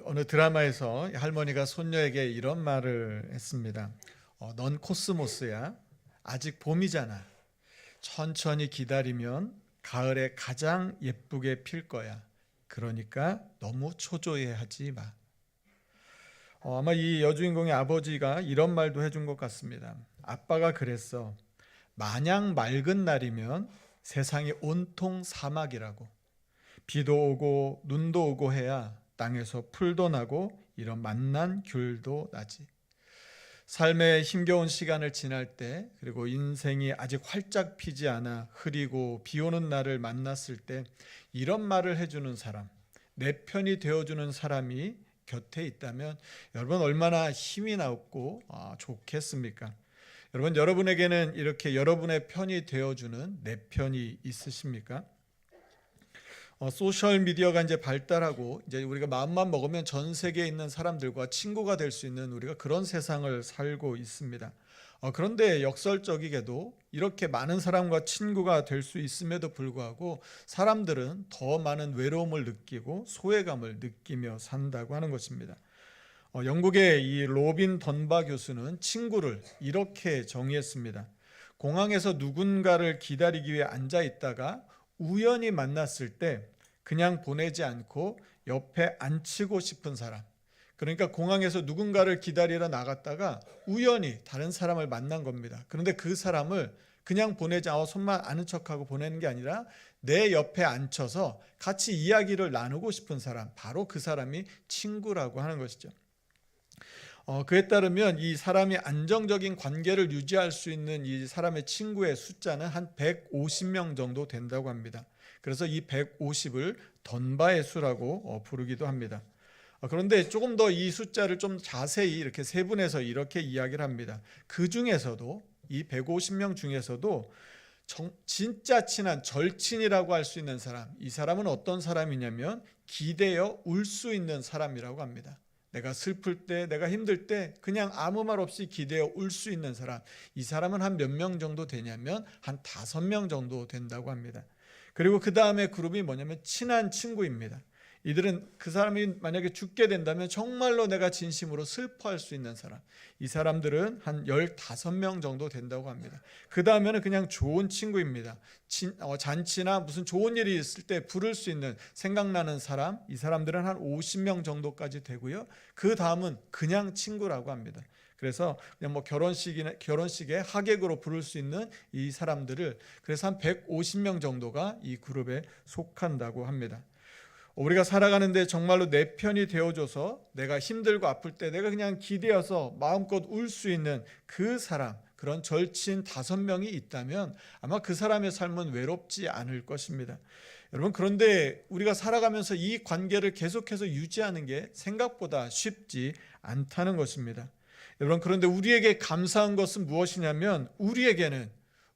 어느 드라마에서 할머니가 손녀에게 이런 말을 했습니다. 넌 코스모스야. 아직 봄이잖아. 천천히 기다리면 가을에 가장 예쁘게 필 거야. 그러니까 너무 초조해하지 마. 아마 이 여주인공의 아버지가 이런 말도 해준 것 같습니다. 아빠가 그랬어. 마냥 맑은 날이면 세상이 온통 사막이라고. 비도 오고 눈도 오고 해야 땅에서 풀도 나고 이런 만난 귤도 나지. 삶의 힘겨운 시간을 지날 때, 그리고 인생이 아직 활짝 피지 않아 흐리고 비 오는 날을 만났을 때 이런 말을 해주는 사람, 내 편이 되어주는 사람이 곁에 있다면 여러분 얼마나 힘이 나고 좋겠습니까? 여러분, 여러분에게는 이렇게 여러분의 편이 되어주는 내 편이 있으십니까? 소셜 미디어가 이제 발달하고 이제 우리가 마음만 먹으면 전 세계에 있는 사람들과 친구가 될 수 있는 우리가 그런 세상을 살고 있습니다. 그런데 역설적이게도 이렇게 많은 사람과 친구가 될 수 있음에도 불구하고 사람들은 더 많은 외로움을 느끼고 소외감을 느끼며 산다고 하는 것입니다. 영국의 이 로빈 던바 교수는 친구를 이렇게 정의했습니다. 공항에서 누군가를 기다리기 위해 앉아 있다가 우연히 만났을 때 그냥 보내지 않고 옆에 앉히고 싶은 사람. 그러니까 공항에서 누군가를 기다리러 나갔다가 우연히 다른 사람을 만난 겁니다. 그런데 그 사람을 그냥 보내지 않고 손만 아는 척하고 보내는 게 아니라 내 옆에 앉혀서 같이 이야기를 나누고 싶은 사람, 바로 그 사람이 친구라고 하는 것이죠. 그에 따르면 이 사람이 안정적인 관계를 유지할 수 있는 이 사람의 친구의 숫자는 한 150명 정도 된다고 합니다. 그래서 이 150을 던바의 수라고 부르기도 합니다. 그런데 조금 더 이 숫자를 좀 자세히 이렇게 세분해서 이렇게 이야기를 합니다. 그 중에서도 이 150명 중에서도 진짜 친한 절친이라고 할 수 있는 사람, 이 사람은 어떤 사람이냐면 기대어 울 수 있는 사람이라고 합니다. 내가 슬플 때, 내가 힘들 때 그냥 아무 말 없이 기대어 울 수 있는 사람, 이 사람은 한 몇 명 정도 되냐면 한 5명 정도 된다고 합니다. 그리고 그 다음에 그룹이 뭐냐면 친한 친구입니다. 이들은 그 사람이 만약에 죽게 된다면 정말로 내가 진심으로 슬퍼할 수 있는 사람, 이 사람들은 한 15명 정도 된다고 합니다. 그 다음에는 그냥 좋은 친구입니다. 잔치나 무슨 좋은 일이 있을 때 부를 수 있는, 생각나는 사람, 이 사람들은 한 50명 정도까지 되고요. 그 다음은 그냥 친구라고 합니다. 그래서 그냥 뭐 결혼식에 하객으로 부를 수 있는 이 사람들을, 그래서 한 150명 정도가 이 그룹에 속한다고 합니다. 우리가 살아가는데 정말로 내 편이 되어줘서 내가 힘들고 아플 때 내가 그냥 기대어서 마음껏 울 수 있는 그 사람, 그런 절친 5명이 있다면 아마 그 사람의 삶은 외롭지 않을 것입니다. 여러분, 그런데 우리가 살아가면서 이 관계를 계속해서 유지하는 게 생각보다 쉽지 않다는 것입니다. 여러분, 그런데 우리에게 감사한 것은 무엇이냐면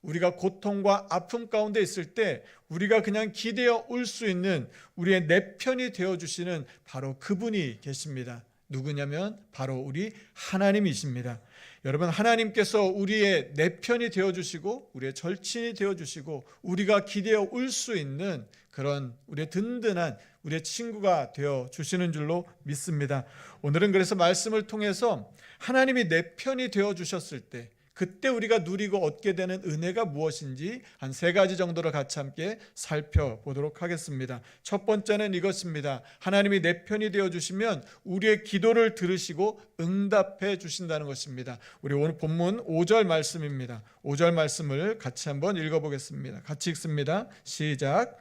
우리가 고통과 아픔 가운데 있을 때 우리가 그냥 기대어 울 수 있는 우리의 내 편이 되어주시는 바로 그분이 계십니다. 누구냐면 바로 우리 하나님이십니다. 여러분, 하나님께서 우리의 내 편이 되어주시고 우리의 절친이 되어주시고 우리가 기대어 울 수 있는 그런 우리의 든든한 우리의 친구가 되어주시는 줄로 믿습니다. 오늘은 그래서 말씀을 통해서 하나님이 내 편이 되어주셨을 때 그때 우리가 누리고 얻게 되는 은혜가 무엇인지 한 3가지 정도를 같이 함께 살펴보도록 하겠습니다. 첫 번째는 이것입니다. 하나님이 내 편이 되어주시면 우리의 기도를 들으시고 응답해 주신다는 것입니다. 우리 오늘 본문 5절 말씀입니다. 5절 말씀을 같이 한번 읽어보겠습니다. 같이 읽습니다. 시작.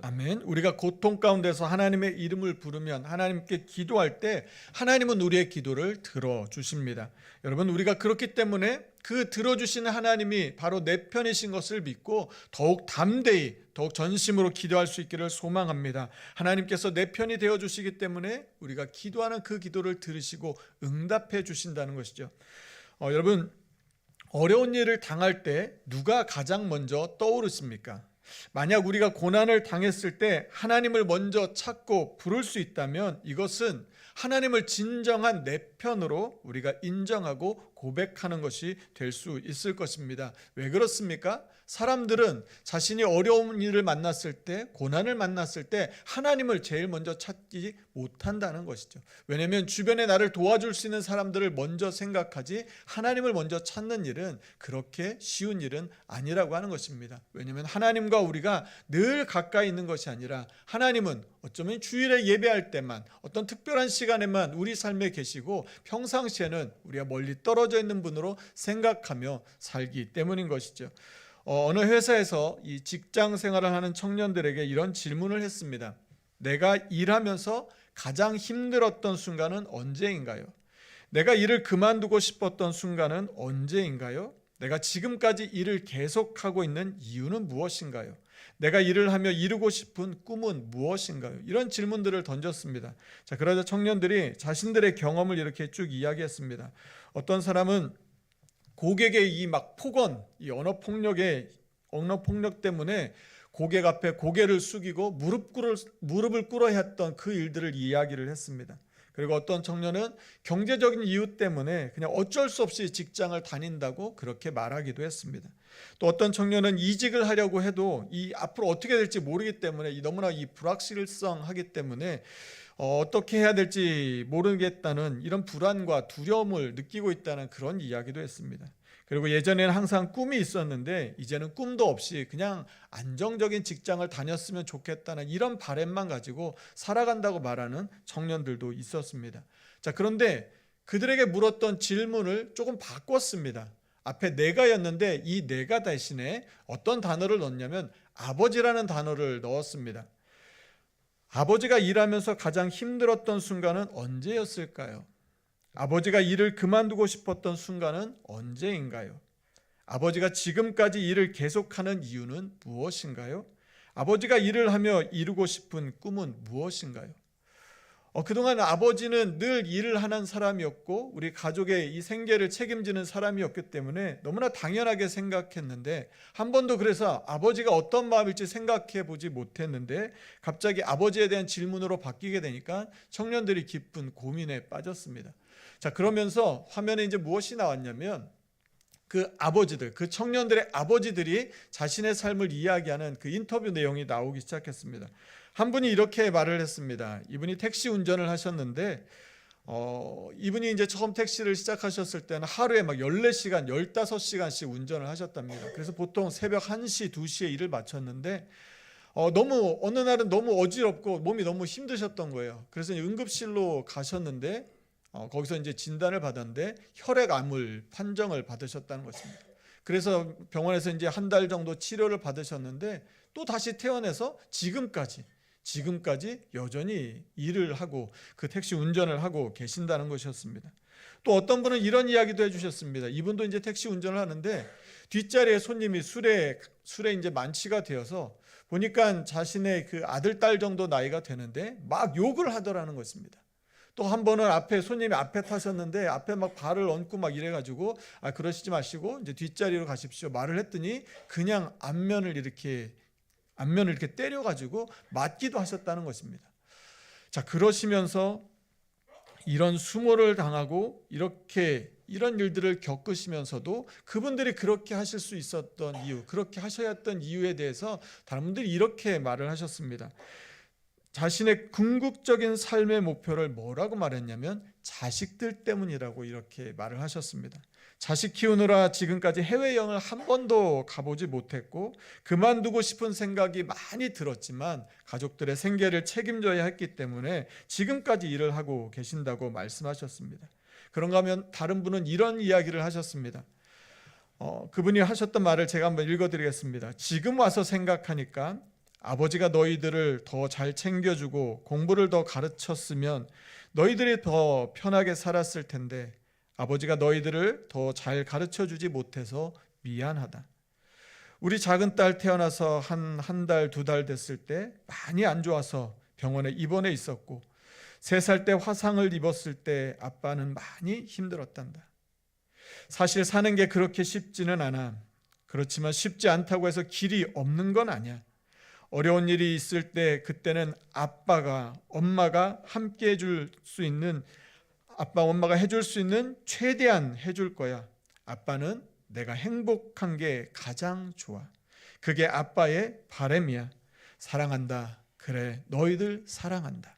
아멘. 우리가 고통 가운데서 하나님의 이름을 부르면, 하나님께 기도할 때 하나님은 우리의 기도를 들어주십니다. 여러분, 우리가 그렇기 때문에 그 들어주시는 하나님이 바로 내 편이신 것을 믿고 더욱 담대히, 더욱 전심으로 기도할 수 있기를 소망합니다. 하나님께서 내 편이 되어주시기 때문에 우리가 기도하는 그 기도를 들으시고 응답해 주신다는 것이죠. 여러분, 어려운 일을 당할 때 누가 가장 먼저 떠오르십니까? 만약 우리가 고난을 당했을 때 하나님을 먼저 찾고 부를 수 있다면 이것은 하나님을 진정한 내 편으로 우리가 인정하고 고백하는 것이 될 수 있을 것입니다. 왜 그렇습니까? 사람들은 자신이 어려운 일을 만났을 때, 고난을 만났을 때 하나님을 제일 먼저 찾지 못한다는 것이죠. 왜냐하면 주변에 나를 도와줄 수 있는 사람들을 먼저 생각하지 하나님을 먼저 찾는 일은 그렇게 쉬운 일은 아니라고 하는 것입니다. 왜냐하면 하나님과 우리가 늘 가까이 있는 것이 아니라 하나님은 어쩌면 주일에 예배할 때만, 어떤 특별한 시간에만 우리 삶에 계시고 평상시에는 우리가 멀리 떨어져 있는 분으로 생각하며 살기 때문인 것이죠. 어느 회사에서 이 직장 생활을 하는 청년들에게 이런 질문을 했습니다. 내가 일하면서 가장 힘들었던 순간은 언제인가요? 내가 일을 그만두고 싶었던 순간은 언제인가요? 내가 지금까지 일을 계속하고 있는 이유는 무엇인가요? 내가 일을 하며 이루고 싶은 꿈은 무엇인가요? 이런 질문들을 던졌습니다. 자, 그러자 청년들이 자신들의 경험을 이렇게 쭉 이야기했습니다. 어떤 사람은 고객의 이 폭언, 이 언어 폭력 때문에 고객 앞에 고개를 숙이고 무릎을 꿇어야 했던 그 일들을 이야기를 했습니다. 그리고 어떤 청년은 경제적인 이유 때문에 그냥 어쩔 수 없이 직장을 다닌다고 그렇게 말하기도 했습니다. 또 어떤 청년은 이직을 하려고 해도 앞으로 어떻게 될지 모르기 때문에 너무나 불확실성하기 때문에 어떻게 해야 될지 모르겠다는 이런 불안과 두려움을 느끼고 있다는 그런 이야기도 했습니다. 그리고 예전에는 항상 꿈이 있었는데 이제는 꿈도 없이 그냥 안정적인 직장을 다녔으면 좋겠다는 이런 바람만 가지고 살아간다고 말하는 청년들도 있었습니다. 자, 그런데 그들에게 물었던 질문을 조금 바꿨습니다. 앞에 내가였는데 이 내가 대신에 어떤 단어를 넣었냐면 아버지라는 단어를 넣었습니다. 아버지가 일하면서 가장 힘들었던 순간은 언제였을까요? 아버지가 일을 그만두고 싶었던 순간은 언제인가요? 아버지가 지금까지 일을 계속하는 이유는 무엇인가요? 아버지가 일을 하며 이루고 싶은 꿈은 무엇인가요? 그동안 아버지는 늘 일을 하는 사람이었고 우리 가족의 이 생계를 책임지는 사람이었기 때문에 너무나 당연하게 생각했는데 한 번도 그래서 아버지가 어떤 마음일지 생각해 보지 못했는데 갑자기 아버지에 대한 질문으로 바뀌게 되니까 청년들이 깊은 고민에 빠졌습니다. 자, 그러면서 화면에 이제 무엇이 나왔냐면 그 아버지들, 그 청년들의 아버지들이 자신의 삶을 이야기하는 그 인터뷰 내용이 나오기 시작했습니다. 한 분이 이렇게 말을 했습니다. 이분이 택시 운전을 하셨는데 이분이 이제 처음 택시를 시작하셨을 때는 하루에 14시간, 15시간씩 운전을 하셨답니다. 그래서 보통 새벽 1시, 2시에 일을 마쳤는데 어느 날은 너무 어지럽고 몸이 너무 힘드셨던 거예요. 그래서 응급실로 가셨는데 거기서 이제 진단을 받았는데 혈액암을 판정을 받으셨다는 것입니다. 그래서 병원에서 이제 한 달 정도 치료를 받으셨는데 또 다시 퇴원해서 지금까지 여전히 일을 하고 그 택시 운전을 하고 계신다는 것이었습니다. 또 어떤 분은 이런 이야기도 해주셨습니다. 이분도 이제 택시 운전을 하는데 뒷자리에 손님이 술에 이제 만취가 되어서 보니까 자신의 그 아들, 딸 정도 나이가 되는데 막 욕을 하더라는 것입니다. 또 한 번은 손님이 앞에 타셨는데 앞에 발을 얹고 이래가지고 그러시지 마시고 이제 뒷자리로 가십시오 말을 했더니 그냥 앞면을 이렇게 때려가지고 맞기도 하셨다는 것입니다. 자, 그러시면서 이런 수모를 당하고 이런 일들을 겪으시면서도 그분들이 그렇게 하실 수 있었던 이유, 그렇게 하셔야 했던 이유에 대해서 다른 분들이 이렇게 말을 하셨습니다. 자신의 궁극적인 삶의 목표를 뭐라고 말했냐면 자식들 때문이라고 이렇게 말을 하셨습니다. 자식 키우느라 지금까지 해외여행을 한 번도 가보지 못했고 그만두고 싶은 생각이 많이 들었지만 가족들의 생계를 책임져야 했기 때문에 지금까지 일을 하고 계신다고 말씀하셨습니다. 그런가 하면 다른 분은 이런 이야기를 하셨습니다. 그분이 하셨던 말을 제가 한번 읽어드리겠습니다. 지금 와서 생각하니까 아버지가 너희들을 더 잘 챙겨주고 공부를 더 가르쳤으면 너희들이 더 편하게 살았을 텐데 아버지가 너희들을 더 잘 가르쳐주지 못해서 미안하다. 우리 작은 딸 태어나서 한 달, 2달 됐을 때 많이 안 좋아서 병원에 입원해 있었고 3살 때 화상을 입었을 때 아빠는 많이 힘들었단다. 사실 사는 게 그렇게 쉽지는 않아. 그렇지만 쉽지 않다고 해서 길이 없는 건 아니야. 어려운 일이 있을 때 그때는 엄마가 함께 해줄 수 있는 아빠 엄마가 해줄 수 있는 최대한 해줄 거야. 아빠는 내가 행복한 게 가장 좋아. 그게 아빠의 바람이야. 사랑한다. 그래, 너희들 사랑한다.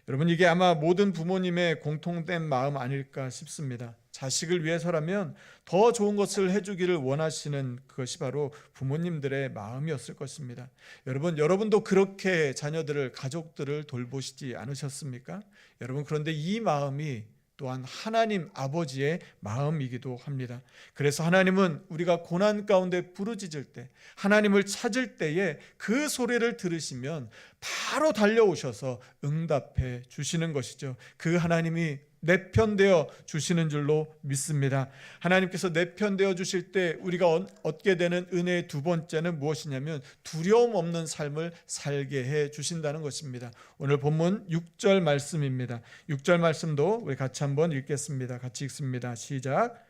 여러분, 이게 아마 모든 부모님의 공통된 마음 아닐까 싶습니다. 자식을 위해서라면 더 좋은 것을 해주기를 원하시는 그것이 바로 부모님들의 마음이었을 것입니다. 여러분도 그렇게 자녀들을, 가족들을 돌보시지 않으셨습니까? 여러분, 그런데 이 마음이 또한 하나님 아버지의 마음이기도 합니다. 그래서 하나님은 우리가 고난 가운데 부르짖을 때, 하나님을 찾을 때에 그 소리를 들으시면 바로 달려오셔서 응답해 주시는 것이죠. 그 하나님이 내 편 되어 주시는 줄로 믿습니다. 하나님께서 내 편 되어 주실 때 우리가 얻게 되는 은혜의 두 번째는 무엇이냐면 두려움 없는 삶을 살게 해 주신다는 것입니다. 오늘 본문 6절 말씀입니다. 6절 말씀도 우리 같이 한번 읽겠습니다. 같이 읽습니다. 시작.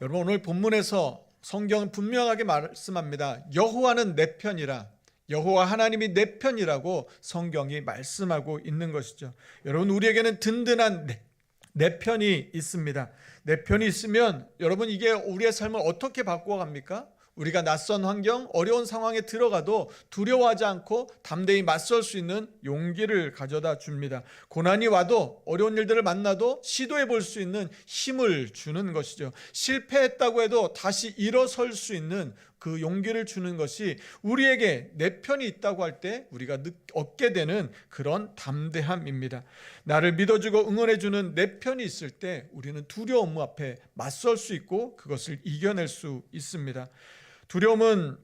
여러분, 오늘 본문에서 성경은 분명하게 말씀합니다. 여호와는 내 편이라. 여호와 하나님이 내 편이라고 성경이 말씀하고 있는 것이죠. 여러분, 우리에게는 든든한 내 편이 있습니다. 내 편이 있으면 여러분, 이게 우리의 삶을 어떻게 바꾸어갑니까? 우리가 낯선 환경, 어려운 상황에 들어가도 두려워하지 않고 담대히 맞설 수 있는 용기를 가져다 줍니다. 고난이 와도, 어려운 일들을 만나도 시도해 볼 수 있는 힘을 주는 것이죠. 실패했다고 해도 다시 일어설 수 있는 그 용기를 주는 것이 우리에게 내 편이 있다고 할 때 우리가 얻게 되는 그런 담대함입니다. 나를 믿어주고 응원해주는 내 편이 있을 때 우리는 두려움 앞에 맞설 수 있고 그것을 이겨낼 수 있습니다. 두려움은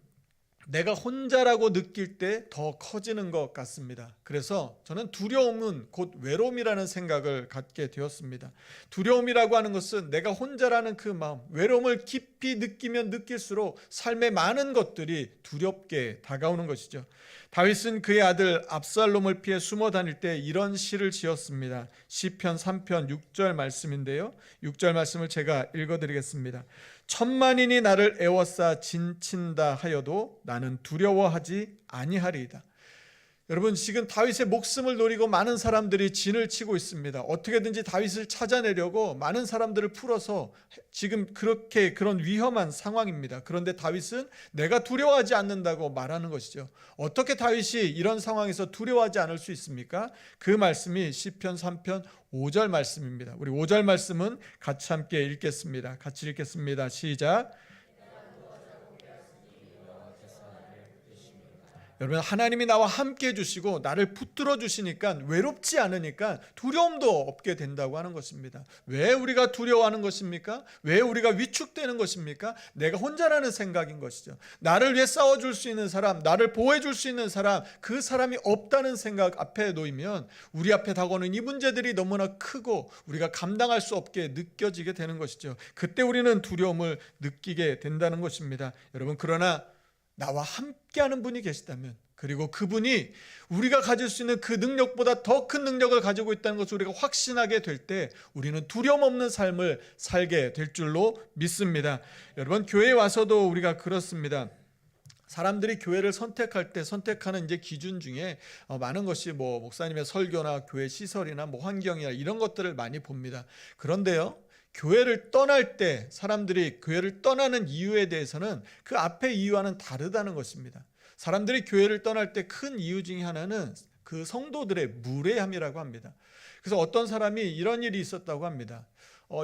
내가 혼자라고 느낄 때 더 커지는 것 같습니다. 그래서 저는 두려움은 곧 외로움이라는 생각을 갖게 되었습니다. 두려움이라고 하는 것은 내가 혼자라는 그 마음, 외로움을 깊이 느끼면 느낄수록 삶의 많은 것들이 두렵게 다가오는 것이죠. 다윗은 그의 아들 압살롬을 피해 숨어 다닐 때 이런 시를 지었습니다. 시편 3편 6절 말씀인데요. 6절 말씀을 제가 읽어드리겠습니다. 천만인이 나를 애워싸 진친다 하여도 나는 두려워하지 아니하리이다. 여러분, 지금 다윗의 목숨을 노리고 많은 사람들이 진을 치고 있습니다. 어떻게든지 다윗을 찾아내려고 많은 사람들을 풀어서 지금 그런 위험한 상황입니다. 그런데 다윗은 내가 두려워하지 않는다고 말하는 것이죠. 어떻게 다윗이 이런 상황에서 두려워하지 않을 수 있습니까? 그 말씀이 시편 3편 5절 말씀입니다. 우리 5절 말씀은 같이 함께 읽겠습니다. 같이 읽겠습니다. 시작. 여러분, 하나님이 나와 함께 해주시고 나를 붙들어 주시니까 외롭지 않으니까 두려움도 없게 된다고 하는 것입니다. 왜 우리가 두려워하는 것입니까? 왜 우리가 위축되는 것입니까? 내가 혼자라는 생각인 것이죠. 나를 위해 싸워줄 수 있는 사람, 나를 보호해줄 수 있는 사람, 그 사람이 없다는 생각 앞에 놓이면 우리 앞에 다가오는 이 문제들이 너무나 크고 우리가 감당할 수 없게 느껴지게 되는 것이죠. 그때 우리는 두려움을 느끼게 된다는 것입니다. 여러분, 그러나 나와 함께하는 분이 계시다면, 그리고 그분이 우리가 가질 수 있는 그 능력보다 더 큰 능력을 가지고 있다는 것을 우리가 확신하게 될 때 우리는 두려움 없는 삶을 살게 될 줄로 믿습니다. 여러분, 교회에 와서도 우리가 그렇습니다. 사람들이 교회를 선택할 때 선택하는 이제 기준 중에 많은 것이 목사님의 설교나 교회 시설이나 환경이나 이런 것들을 많이 봅니다. 그런데요, 교회를 떠날 때 사람들이 교회를 떠나는 이유에 대해서는 그 앞의 이유와는 다르다는 것입니다. 사람들이 교회를 떠날 때 큰 이유 중에 하나는 그 성도들의 무례함이라고 합니다. 그래서 어떤 사람이 이런 일이 있었다고 합니다.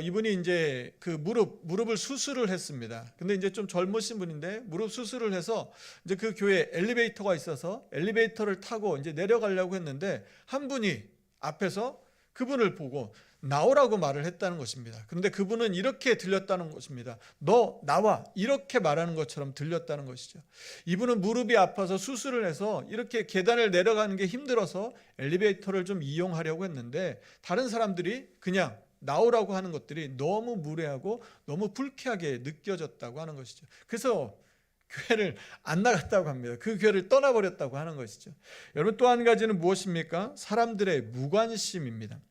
이분이 이제 그 무릎을 수술을 했습니다. 근데 이제 좀 젊으신 분인데 무릎 수술을 해서 이제 그 교회에 엘리베이터가 있어서 엘리베이터를 타고 이제 내려가려고 했는데 한 분이 앞에서 그분을 보고 나오라고 말을 했다는 것입니다. 그런데 그분은 이렇게 들렸다는 것입니다. 너 나와, 이렇게 말하는 것처럼 들렸다는 것이죠. 이분은 무릎이 아파서 수술을 해서 이렇게 계단을 내려가는 게 힘들어서 엘리베이터를 좀 이용하려고 했는데 다른 사람들이 그냥 나오라고 하는 것들이 너무 무례하고 너무 불쾌하게 느껴졌다고 하는 것이죠. 그래서 교회를 안 나갔다고 합니다. 그 교회를 떠나버렸다고 하는 것이죠. 여러분, 또 한 가지는 무엇입니까? 사람들의 무관심입니다.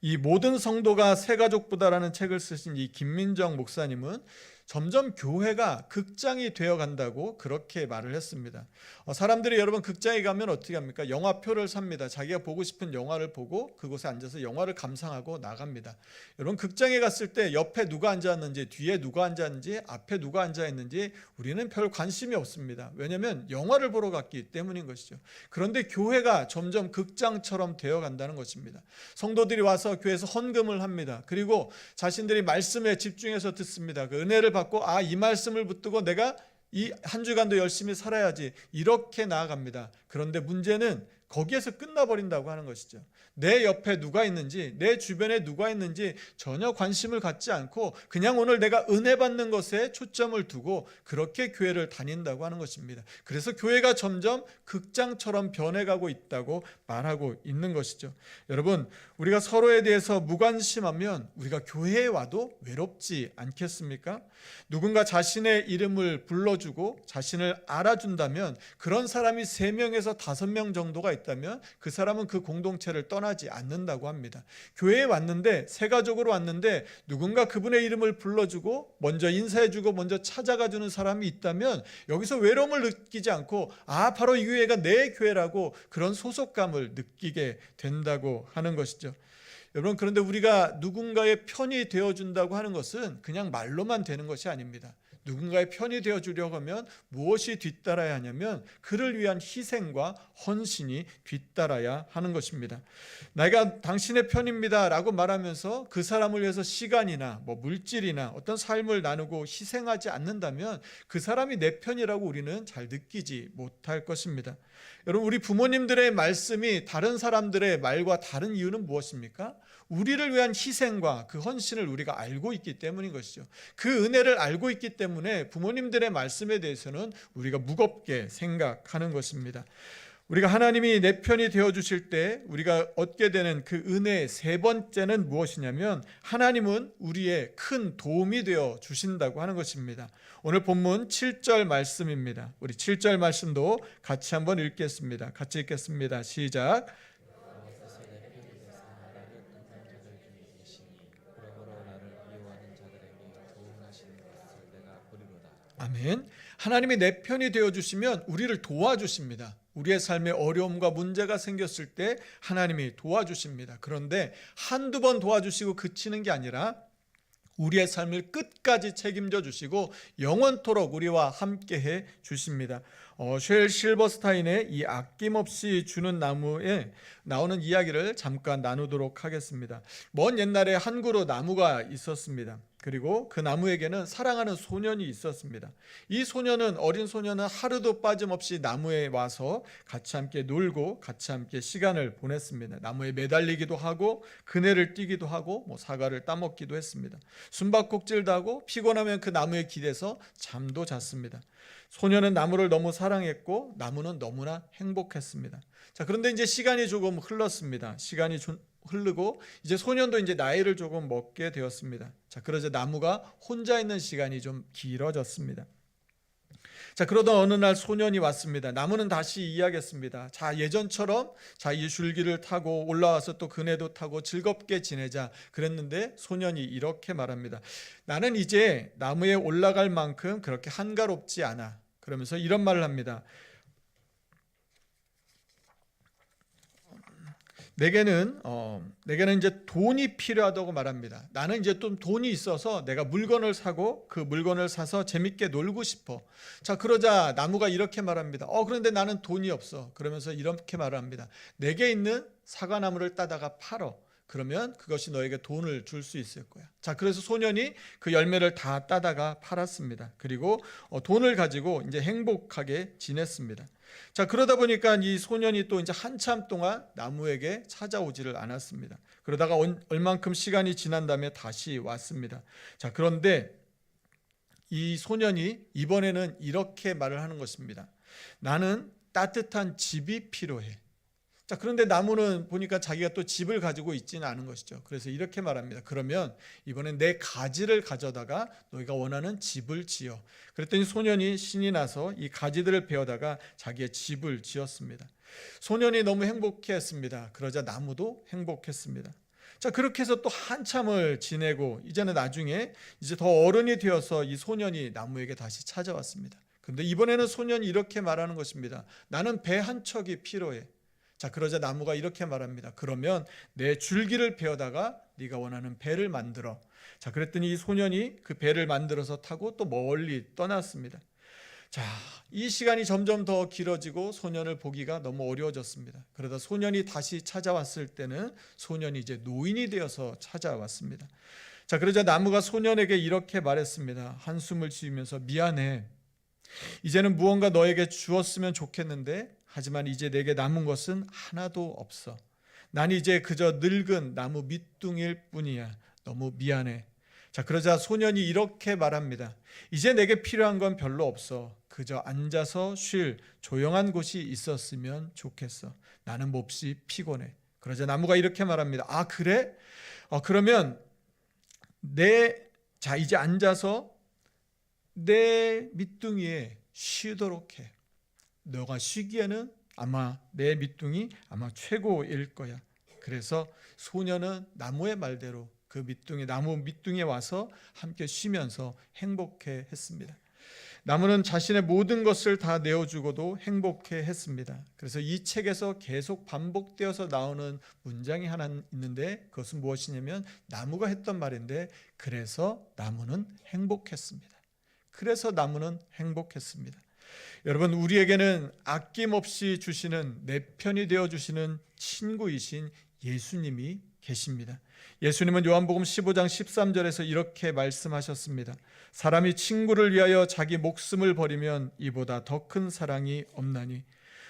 이 모든 성도가 새 가족보다라는 책을 쓰신 이 김민정 목사님은 점점 교회가 극장이 되어 간다고 그렇게 말을 했습니다. 사람들이 여러분 극장에 가면 어떻게 합니까? 영화표를 삽니다. 자기가 보고 싶은 영화를 보고 그곳에 앉아서 영화를 감상하고 나갑니다. 여러분 극장에 갔을 때 옆에 누가 앉았는지, 뒤에 누가 앉았는지, 앞에 누가 앉아 있는지 우리는 별 관심이 없습니다. 왜냐하면 영화를 보러 갔기 때문인 것이죠. 그런데 교회가 점점 극장처럼 되어 간다는 것입니다. 성도들이 와서 교회에서 헌금을 합니다. 그리고 자신들이 말씀에 집중해서 듣습니다. 그 은혜를 받고 이 말씀을 붙들고 내가 이 한 주간도 열심히 살아야지, 이렇게 나아갑니다. 그런데 문제는 거기에서 끝나버린다고 하는 것이죠. 내 옆에 누가 있는지, 내 주변에 누가 있는지 전혀 관심을 갖지 않고 그냥 오늘 내가 은혜 받는 것에 초점을 두고 그렇게 교회를 다닌다고 하는 것입니다. 그래서 교회가 점점 극장처럼 변해가고 있다고 말하고 있는 것이죠. 여러분, 우리가 서로에 대해서 무관심하면 우리가 교회에 와도 외롭지 않겠습니까? 누군가 자신의 이름을 불러주고 자신을 알아준다면, 그런 사람이 3명에서 5명 정도가 있다면 그 사람은 그 공동체를 떠나지 않는다고 합니다. 교회에 왔는데, 새 가족으로 왔는데 누군가 그분의 이름을 불러주고 먼저 인사해주고 먼저 찾아가주는 사람이 있다면 여기서 외로움을 느끼지 않고 바로 이 교회가 내 교회라고 그런 소속감을 느끼게 된다고 하는 것이죠. 여러분, 그런데 우리가 누군가의 편이 되어준다고 하는 것은 그냥 말로만 되는 것이 아닙니다. 누군가의 편이 되어주려고 하면 무엇이 뒤따라야 하냐면 그를 위한 희생과 헌신이 뒤따라야 하는 것입니다. 내가 당신의 편입니다 라고 말하면서 그 사람을 위해서 시간이나 물질이나 어떤 삶을 나누고 희생하지 않는다면 그 사람이 내 편이라고 우리는 잘 느끼지 못할 것입니다. 여러분, 우리 부모님들의 말씀이 다른 사람들의 말과 다른 이유는 무엇입니까? 우리를 위한 희생과 그 헌신을 우리가 알고 있기 때문인 것이죠. 그 은혜를 알고 있기 때문에 부모님들의 말씀에 대해서는 우리가 무겁게 생각하는 것입니다. 우리가 하나님이 내 편이 되어주실 때 우리가 얻게 되는 그 은혜의 3번째는 무엇이냐면, 하나님은 우리의 큰 도움이 되어 주신다고 하는 것입니다. 오늘 본문 7절 말씀입니다. 우리 7절 말씀도 같이 한번 읽겠습니다. 같이 읽겠습니다. 시작. 아멘. 하나님이 내 편이 되어주시면 우리를 도와주십니다. 우리의 삶에 어려움과 문제가 생겼을 때 하나님이 도와주십니다. 그런데 한두 번 도와주시고 그치는 게 아니라 우리의 삶을 끝까지 책임져 주시고 영원토록 우리와 함께해 주십니다. 쉘 실버스타인의 이 아낌없이 주는 나무에 나오는 이야기를 잠깐 나누도록 하겠습니다. 먼 옛날에 한 그루 나무가 있었습니다. 그리고 그 나무에게는 사랑하는 소년이 있었습니다. 이 소년은, 어린 소년은 하루도 빠짐없이 나무에 와서 같이 함께 놀고 같이 함께 시간을 보냈습니다. 나무에 매달리기도 하고 그네를 뛰기도 하고 사과를 따먹기도 했습니다. 숨바꼭질도 하고 피곤하면 그 나무에 기대서 잠도 잤습니다. 소년은 나무를 너무 사랑했고 나무는 너무나 행복했습니다. 그런데 이제 시간이 조금 흘렀습니다. 시간이 흐르고 이제 소년도 이제 나이를 조금 먹게 되었습니다. 그러자 나무가 혼자 있는 시간이 좀 길어졌습니다. 그러던 어느 날 소년이 왔습니다. 나무는 다시 이야기했습니다. 예전처럼 이 줄기를 타고 올라와서 또 그네도 타고 즐겁게 지내자 그랬는데, 소년이 이렇게 말합니다. 나는 이제 나무에 올라갈 만큼 그렇게 한가롭지 않아. 그러면서 이런 말을 합니다. 내게는 이제 돈이 필요하다고 말합니다. 나는 이제 좀 돈이 있어서 내가 물건을 사고 그 물건을 사서 재밌게 놀고 싶어. 그러자 나무가 이렇게 말합니다. 그런데 나는 돈이 없어. 그러면서 이렇게 말합니다. 내게 있는 사과나무를 따다가 팔어. 그러면 그것이 너에게 돈을 줄 수 있을 거야. 그래서 소년이 그 열매를 다 따다가 팔았습니다. 그리고 돈을 가지고 이제 행복하게 지냈습니다. 그러다 보니까 이 소년이 또 이제 한참 동안 나무에게 찾아오지를 않았습니다. 그러다가 얼만큼 시간이 지난 다음에 다시 왔습니다. 그런데 이 소년이 이번에는 이렇게 말을 하는 것입니다. 나는 따뜻한 집이 필요해. 그런데 나무는 보니까 자기가 또 집을 가지고 있지는 않은 것이죠. 그래서 이렇게 말합니다. 그러면 이번엔 내 가지를 가져다가 너희가 원하는 집을 지어. 그랬더니 소년이 신이 나서 이 가지들을 베어다가 자기의 집을 지었습니다. 소년이 너무 행복해했습니다. 그러자 나무도 행복했습니다. 자, 그렇게 해서 또 한참을 지내고 이제는 나중에 이제 더 어른이 되어서 이 소년이 나무에게 다시 찾아왔습니다. 그런데 이번에는 소년이 이렇게 말하는 것입니다. 나는 배 한 척이 필요해. 자, 그러자 나무가 이렇게 말합니다. 그러면 내 줄기를 베어다가 네가 원하는 배를 만들어. 자, 그랬더니 이 소년이 그 배를 만들어서 타고 또 멀리 떠났습니다. 자, 이 시간이 점점 더 길어지고 소년을 보기가 너무 어려워졌습니다. 그러다 소년이 다시 찾아왔을 때는 소년이 이제 노인이 되어서 찾아왔습니다. 자, 그러자 나무가 소년에게 이렇게 말했습니다. 한숨을 쉬면서 미안해. 이제는 무언가 너에게 주었으면 좋겠는데 하지만 이제 내게 남은 것은 하나도 없어. 난 이제 그저 늙은 나무 밑둥일 뿐이야. 너무 미안해. 자, 그러자 소년이 이렇게 말합니다. 이제 내게 필요한 건 별로 없어. 그저 앉아서 쉴 조용한 곳이 있었으면 좋겠어. 나는 몹시 피곤해. 그러자 나무가 이렇게 말합니다. 아, 그래? 그러면 자, 이제 앉아서 내 밑둥이에 쉬도록 해. 너가 쉬기에는 아마 내 밑둥이 아마 최고일 거야. 그래서 소년은 나무의 말대로 그 밑둥이 나무 밑둥이에 와서 함께 쉬면서 행복해 했습니다. 나무는 자신의 모든 것을 다 내어주고도 행복해 했습니다. 그래서 이 책에서 계속 반복되어서 나오는 문장이 하나 있는데 그것은 무엇이냐면 나무가 했던 말인데 그래서 나무는 행복했습니다. 그래서 나무는 행복했습니다. 여러분, 우리에게는 아낌없이 주시는 내 편이 되어주시는 친구이신 예수님이 계십니다. 예수님은 요한복음 15장 13절에서 이렇게 말씀하셨습니다. 사람이 친구를 위하여 자기 목숨을 버리면 이보다 더 큰 사랑이 없나니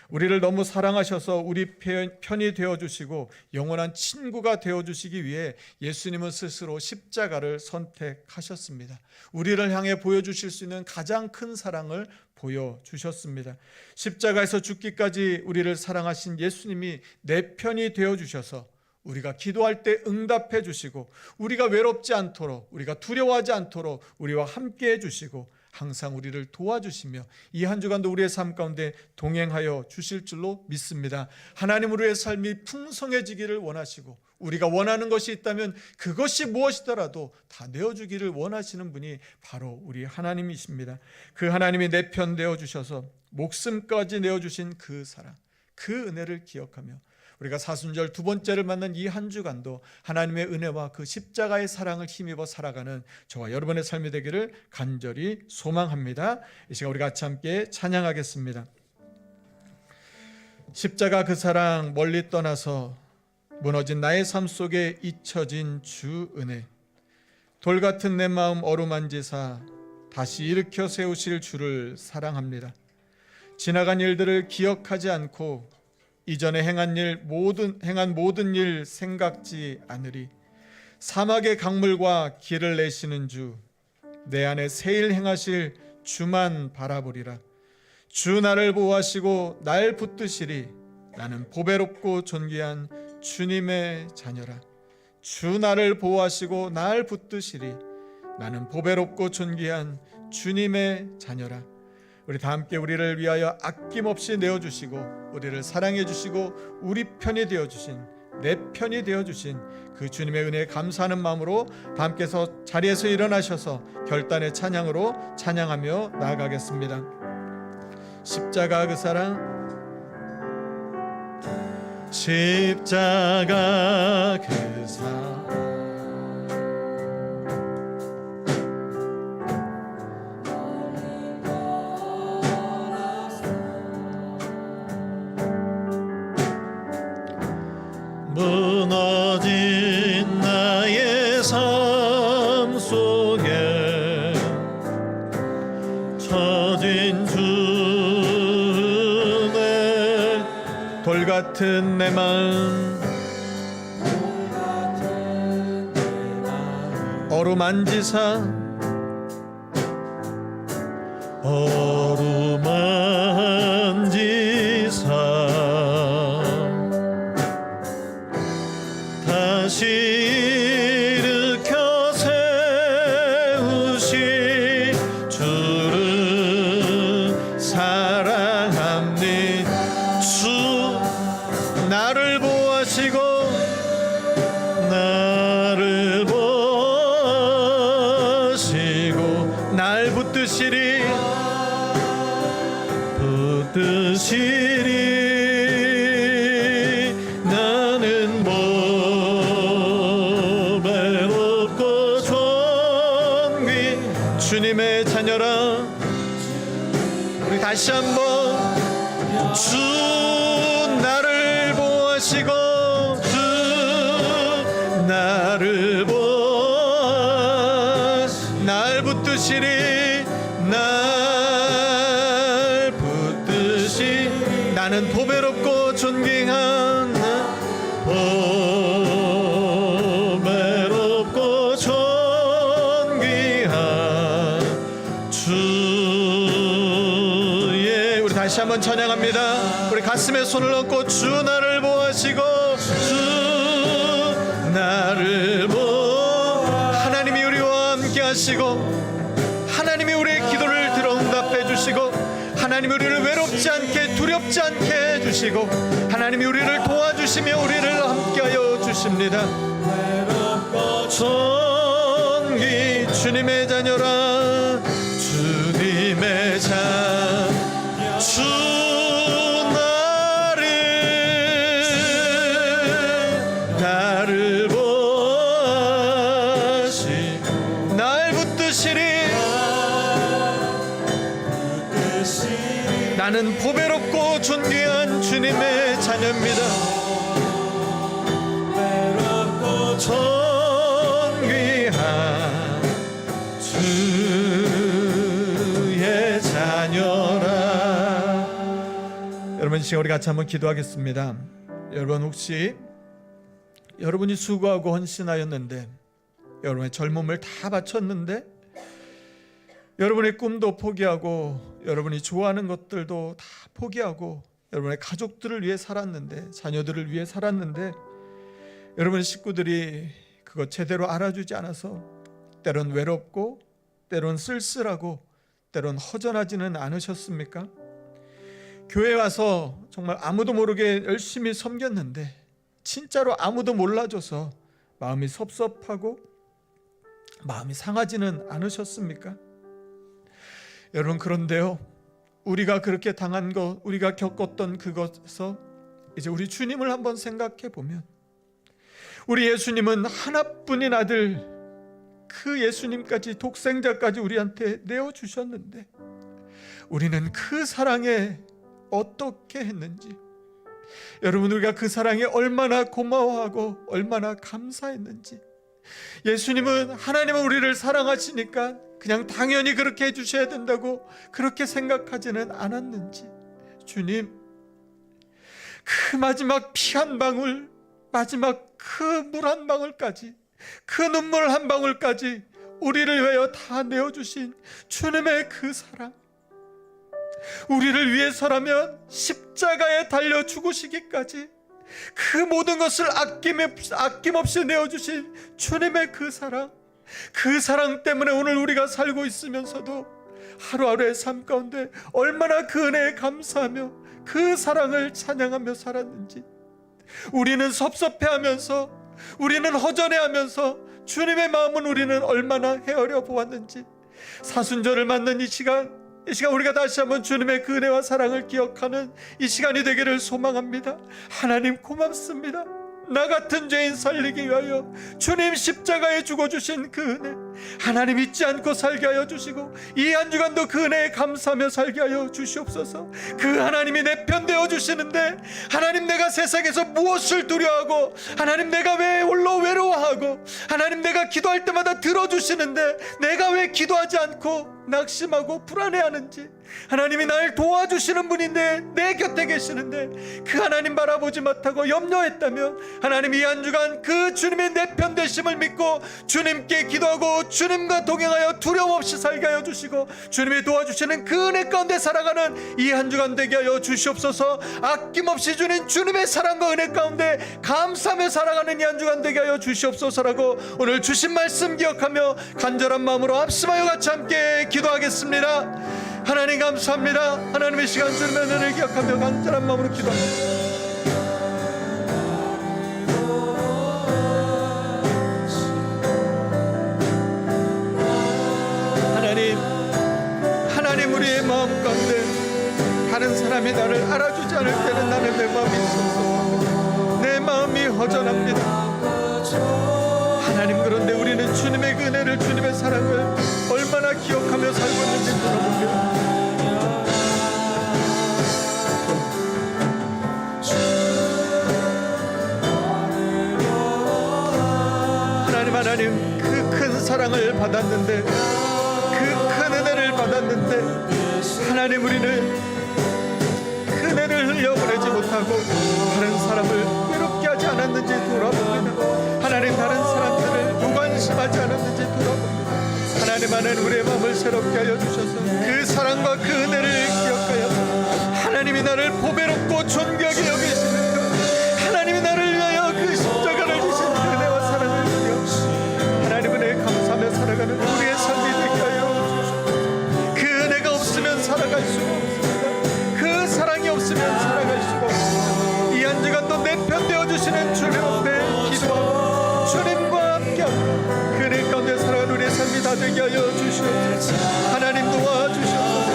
우리를 너무 사랑하셔서 우리 편이 되어주시고 영원한 친구가 되어주시기 위해 예수님은 스스로 십자가를 선택하셨습니다. 우리를 향해 보여주실 수 있는 가장 큰 사랑을 보여주셨습니다. 십자가에서 죽기까지 우리를 사랑하신 예수님이 내 편이 되어주셔서 우리가 기도할 때 응답해 주시고 우리가 외롭지 않도록 우리가 두려워하지 않도록 우리와 함께 해주시고 항상 우리를 도와주시며 이 한 주간도 우리의 삶 가운데 동행하여 주실 줄로 믿습니다. 하나님 우리의 삶이 풍성해지기를 원하시고 우리가 원하는 것이 있다면 그것이 무엇이더라도 다 내어주기를 원하시는 분이 바로 우리 하나님이십니다. 그 하나님이 내 편 되어주셔서 목숨까지 내어주신 그 사랑, 그 은혜를 기억하며 우리가 사순절 두 번째를 맞는 이 한 주간도 하나님의 은혜와 그 십자가의 사랑을 힘입어 살아가는 저와 여러분의 삶이 되기를 간절히 소망합니다. 이 시간 우리 같이 함께 찬양하겠습니다. 십자가 그 사랑 멀리 떠나서 무너진 나의 삶 속에 잊혀진 주 은혜, 돌 같은 내 마음 어루만지사 다시 일으켜 세우실 주를 사랑합니다. 지나간 일들을 기억하지 않고 이전에 행한 모든 일 생각지 않으리. 사막의 강물과 길을 내시는 주, 내 안에 새 일 행하실 주만 바라보리라. 주 나를 보호하시고 날 붙드시리. 나는 보배롭고 존귀한 주님의 자녀라. 주 나를 보호하시고 날 붙드시리. 나는 보배롭고 존귀한 주님의 자녀라. 우리 다 함께 우리를 위하여 아낌없이 내어주시고 우리를 사랑해 주시고 우리 편이 되어주신 내 편이 되어주신 그 주님의 은혜에 감사하는 마음으로 다 함께서 자리에서 일어나셔서 결단의 찬양으로 찬양하며 나아가겠습니다. 십자가 그 사랑, 십자가 그 사랑, 무너진 나의 삶 속에 처진 주의 돌 같은 내 마음 어루만지사 다시 일으켜 세우시 주를 사랑합니. 주 나를 보호하시고 붙드시리 붙드시리 나는 보배롭고 존귀 주님의 자녀라. 우리 다시 한번 주 나를 보호하시고 주 나를 날 붙드시리 날 붙드시 나는 보배롭고 존귀한 보배롭고 존귀한 주의 우리 다시 한번 찬양합니다. 우리 가슴에 손을 얹고 주 나를 보호하시고 주 나를 하나님이 우리와 함께 하시고 하나님이 우리의 기도를 들어 응답해 주시고 하나님이 우리를 외롭지 않게 두렵지 않게 해주시고 하나님이 우리를 도와주시며 우리를 함께하여 주십니다. 존귀 주님의 자녀라 주님의 주 나를 보시 날 붙드시리 나는 보배롭고 존귀한 주님의 자녀입니다. 존귀한 주의 자녀라. 여러분 이 시간 우리 같이 한번 기도하겠습니다. 여러분 혹시 여러분이 수고하고 헌신하였는데 여러분의 젊음을 다 바쳤는데 여러분의 꿈도 포기하고 여러분이 좋아하는 것들도 다 포기하고 여러분의 가족들을 위해 살았는데 자녀들을 위해 살았는데 여러분의 식구들이 그거 제대로 알아주지 않아서 때론 외롭고 때론 쓸쓸하고 때론 허전하지는 않으셨습니까? 교회 와서 정말 아무도 모르게 열심히 섬겼는데 진짜로 아무도 몰라줘서 마음이 섭섭하고 마음이 상하지는 않으셨습니까? 여러분 그런데요 우리가 그렇게 당한 것 우리가 겪었던 그것에서 이제 우리 주님을 한번 생각해 보면 우리 예수님은 하나뿐인 아들 그 예수님까지 독생자까지 우리한테 내어주셨는데 우리는 그 사랑에 어떻게 했는지 여러분 우리가 그 사랑에 얼마나 고마워하고 얼마나 감사했는지 예수님은 하나님은 우리를 사랑하시니까 그냥 당연히 그렇게 해주셔야 된다고 그렇게 생각하지는 않았는지 주님 그 마지막 피 한 방울 마지막 그 물 한 방울까지 그 눈물 한 방울까지 우리를 위하여 다 내어주신 주님의 그 사랑 우리를 위해서라면 십자가에 달려 죽으시기까지 그 모든 것을 아낌없이 내어주신 주님의 그 사랑 때문에 오늘 우리가 살고 있으면서도 하루하루의 삶 가운데 얼마나 그 은혜에 감사하며 그 사랑을 찬양하며 살았는지 우리는 섭섭해하면서 우리는 허전해하면서 주님의 마음은 우리는 얼마나 헤아려 보았는지 사순절을 맞는 이 시간 우리가 다시 한번 주님의 그 은혜와 사랑을 기억하는 이 시간이 되기를 소망합니다. 하나님 고맙습니다. 나 같은 죄인 살리기 위하여 주님 십자가에 죽어주신 그 은혜 하나님 잊지 않고 살게 하여 주시고 이 한 주간도 그 은혜에 감사하며 살게 하여 주시옵소서. 그 하나님이 내 편 되어 주시는데 하나님 내가 세상에서 무엇을 두려워하고 하나님 내가 왜 홀로 외로워하고 하나님 내가 기도할 때마다 들어주시는데 내가 왜 기도하지 않고 낙심하고 불안해하는지 하나님이 날 도와주시는 분인데 내 곁에 계시는데 그 하나님 바라보지 못하고 염려했다면 하나님 이 한 주간 그 주님의 내 편 되심을 믿고 주님께 기도하고 주님과 동행하여 두려움 없이 살게 하여 주시고 주님이 도와주시는 그 은혜 가운데 살아가는 이 한 주간 되게 하여 주시옵소서. 아낌없이 주는 주님의 사랑과 은혜 가운데 감사하며 살아가는 이 한 주간 되게 하여 주시옵소서라고 오늘 주신 말씀 기억하며 간절한 마음으로 합심하여 같이 함께 기도하겠습니다. 하나님 감사합니다. 하나님의 시간 주님의 은혜를 기억하며 간절한 마음으로 기도합니다. 하나님 않을 때는 나는 내 마음이 섭섭합니다. 내 마음이 허전합니다. 하나님, 그런데 우리는 주님의 그 은혜를, 주님의 사랑을 얼마나 기억하며 살고 있는지 돌아봅니다. 하나님, 그 큰 사랑을 받았는데, 그 큰 은혜를 받았는데, 하나님, 우리는 그 은혜를 흘려보내지 못하고 다른 사람을 외롭게 하지 않았는지 돌아봅니다. 하나님, 다른 사람들을 무관심하지 않았는지 돌아봅니다. 하나님, 우리의 마음을 새롭게 하여 주셔서 그 사랑과 그 은혜를 기억하여 하나님이 나를 보배롭고 존귀하게 여기시는 것, 하나님이 나를 위하여 그 십자가를 지신 그 은혜와 사랑을 기억, 하나님 은혜에 감사하며 살아가는 우리의 삶이 되게 하여 주셔서 그 은혜가 없으면 살아갈 수가 없습니다. 그 사랑이 없으면 살아갈 수가 없습니다. 이 한 주간도 내 편 되어주시는 주님 앞에 기도하고 주님과 함께하고 그 은혜 가운데 살아가는 우리의 삶이 다 되게 하여 주시옵소서. 하나님 도와주시옵소서.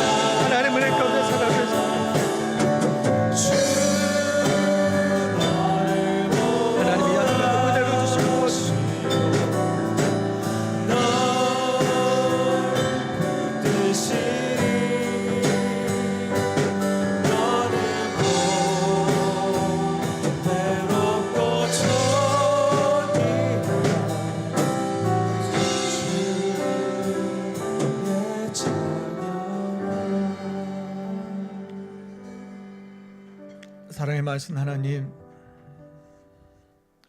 하나님 은혜 가운데 살아가서 사랑의 말씀 하나님,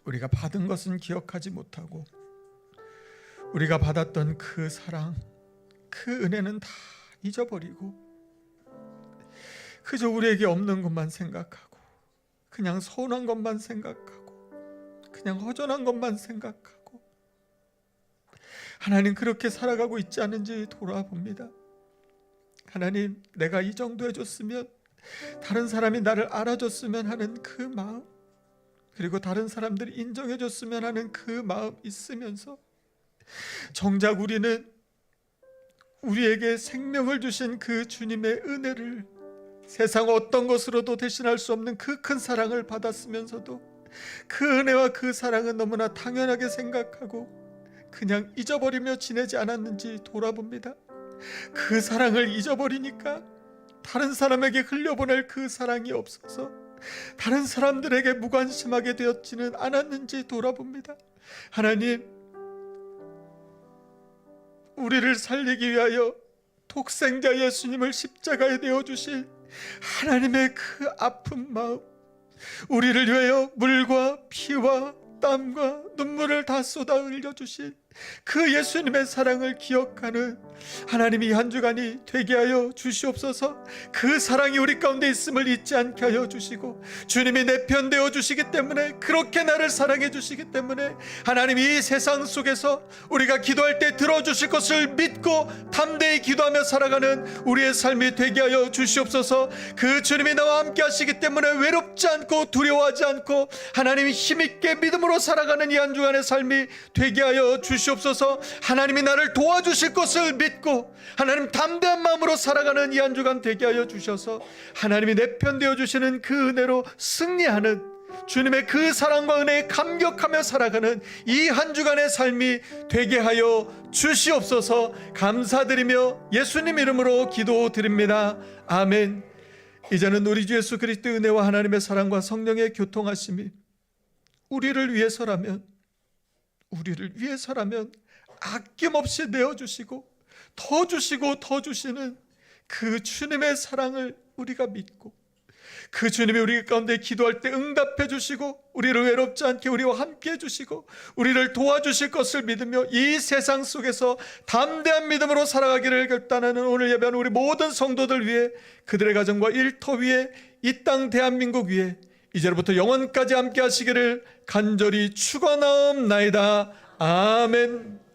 우리가 받은 것은 기억하지 못하고 우리가 받았던 그 사랑, 그 은혜는 다 잊어버리고 그저 우리에게 없는 것만 생각하고 그냥 서운한 것만 생각하고 그냥 허전한 것만 생각하고 하나님, 그렇게 살아가고 있지 않은지 돌아봅니다. 하나님, 내가 이 정도 해줬으면, 다른 사람이 나를 알아줬으면 하는 그 마음, 그리고 다른 사람들이 인정해줬으면 하는 그 마음 있으면서 정작 우리는 우리에게 생명을 주신 그 주님의 은혜를, 세상 어떤 것으로도 대신할 수 없는 그 큰 사랑을 받았으면서도 그 은혜와 그 사랑은 너무나 당연하게 생각하고 그냥 잊어버리며 지내지 않았는지 돌아봅니다. 그 사랑을 잊어버리니까 다른 사람에게 흘려보낼 그 사랑이 없어서 다른 사람들에게 무관심하게 되었지는 않았는지 돌아봅니다. 하나님, 우리를 살리기 위하여 독생자 예수님을 십자가에 내어주신 하나님의 그 아픈 마음, 우리를 위하여 물과 피와 땀과 눈물을 다 쏟아 흘려주신 그 예수님의 사랑을 기억하는 하나님이 한 주간이 되게 하여 주시옵소서. 그 사랑이 우리 가운데 있음을 잊지 않게 하여 주시고, 주님이 내 편 되어 주시기 때문에, 그렇게 나를 사랑해 주시기 때문에 하나님, 이 세상 속에서 우리가 기도할 때 들어주실 것을 믿고 담대히 기도하며 살아가는 우리의 삶이 되게 하여 주시옵소서. 그 주님이 나와 함께 하시기 때문에 외롭지 않고 두려워하지 않고 하나님이 힘있게 믿음으로 살아가는 이 한 주간의 삶이 되게 하여 주시옵소서. 하나님이 나를 도와주실 것을 믿고 하나님 담대한 마음으로 살아가는 이 한 주간 되게 하여 주셔서 하나님이 내 편 되어 주시는 그 은혜로 승리하는, 주님의 그 사랑과 은혜에 감격하며 살아가는 이 한 주간의 삶이 되게 하여 주시옵소서. 감사드리며 예수님 이름으로 기도드립니다. 아멘. 이제는 우리 주 예수 그리스도의 은혜와 하나님의 사랑과 성령의 교통하심이 우리를 위해서라면 아낌없이 내어주시고 더 주시고 더 주시는 그 주님의 사랑을 우리가 믿고, 그 주님이 우리 가운데 기도할 때 응답해 주시고 우리를 외롭지 않게 우리와 함께 해주시고 우리를 도와주실 것을 믿으며 이 세상 속에서 담대한 믿음으로 살아가기를 결단하는 오늘 예배하는 우리 모든 성도들 위해, 그들의 가정과 일터 위에, 이 땅 대한민국 위에 이제로부터 영원까지 함께 하시기를 간절히 축원하옵나이다. 아멘.